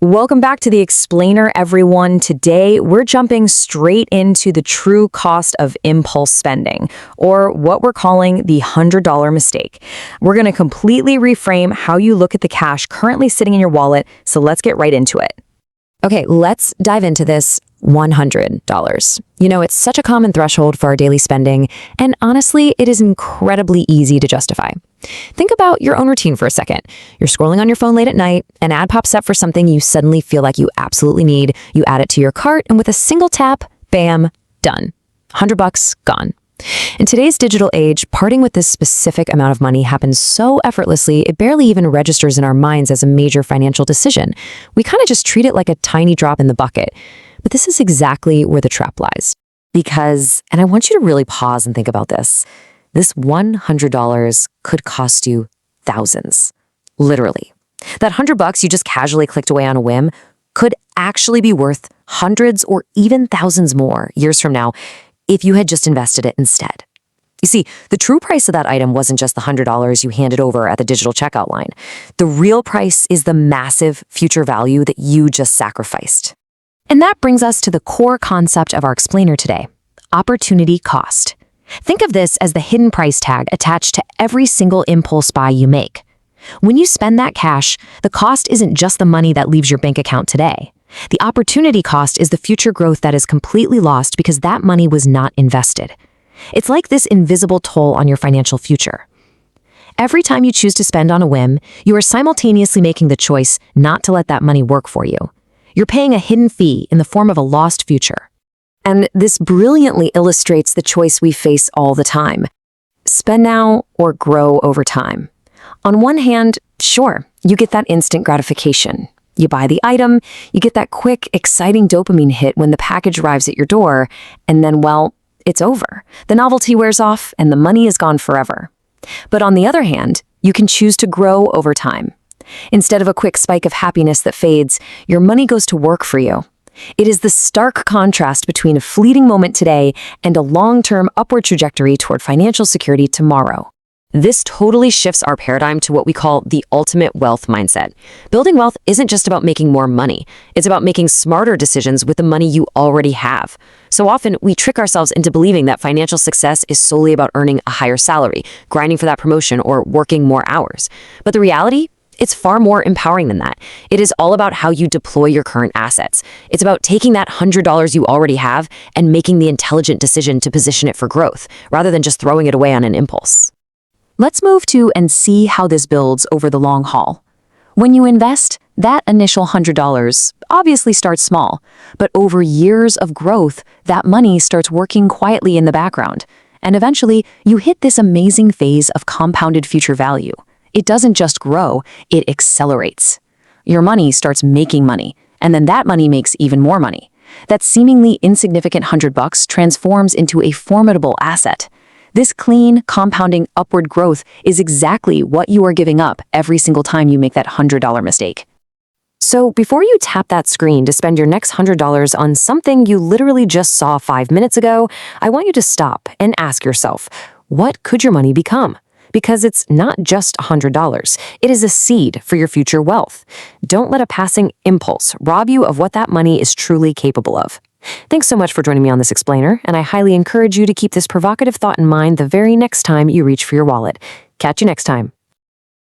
Welcome back to the Explainer, everyone. Today, we're jumping straight into the true cost of impulse spending, or what we're calling the $100 mistake. We're going to completely reframe how you look at the cash currently sitting in your wallet, so let's get right into it. Okay, let's dive into this $100. It's such a common threshold for our daily spending, and honestly, it is incredibly easy to justify. Think about your own routine for a second. You're scrolling on your phone late at night, an ad pops up for something you suddenly feel like you absolutely need, you add it to your cart, and with a single tap, bam, done. $100 gone. In today's digital age, parting with this specific amount of money happens so effortlessly, it barely even registers in our minds as a major financial decision. We kind of just treat it like a tiny drop in the bucket. But this is exactly where the trap lies. Because, and I want you to really pause and think about this $100 could cost you thousands. Literally. That $100 you just casually clicked away on a whim could actually be worth hundreds or even thousands more years from now if you had just invested it instead. You see, the true price of that item wasn't just the $100 you handed over at the digital checkout line. The real price is the massive future value that you just sacrificed. And that brings us to the core concept of our explainer today, opportunity cost. Think of this as the hidden price tag attached to every single impulse buy you make. When you spend that cash, the cost isn't just the money that leaves your bank account today. The opportunity cost is the future growth that is completely lost because that money was not invested. It's like this invisible toll on your financial future. Every time you choose to spend on a whim, you are simultaneously making the choice not to let that money work for you. You're paying a hidden fee in the form of a lost future. And this brilliantly illustrates the choice we face all the time. Spend now or grow over time. On one hand, sure, you get that instant gratification. You buy the item, you get that quick, exciting dopamine hit when the package arrives at your door, and then, well, it's over. The novelty wears off, and the money is gone forever. But on the other hand, you can choose to grow over time. Instead of a quick spike of happiness that fades, your money goes to work for you. It is the stark contrast between a fleeting moment today and a long-term upward trajectory toward financial security tomorrow. This totally shifts our paradigm to what we call the ultimate wealth mindset. Building wealth isn't just about making more money. It's about making smarter decisions with the money you already have. So often, we trick ourselves into believing that financial success is solely about earning a higher salary, grinding for that promotion, or working more hours. But the reality? It's far more empowering than that. It is all about how you deploy your current assets. It's about taking that $100 you already have and making the intelligent decision to position it for growth, rather than just throwing it away on an impulse. Let's move to and see how this builds over the long haul. When you invest, that initial $100 obviously starts small, but over years of growth, that money starts working quietly in the background. And eventually, you hit this amazing phase of compounded future value. It doesn't just grow, it accelerates. Your money starts making money, and then that money makes even more money. That seemingly insignificant $100 transforms into a formidable asset. This clean, compounding upward growth is exactly what you are giving up every single time you make that $100 mistake. So before you tap that screen to spend your next $100 on something you literally just saw 5 minutes ago, I want you to stop and ask yourself, what could your money become? Because it's not just $100. It is a seed for your future wealth. Don't let a passing impulse rob you of what that money is truly capable of. Thanks so much for joining me on this explainer, and I highly encourage you to keep this provocative thought in mind the very next time you reach for your wallet. Catch you next time.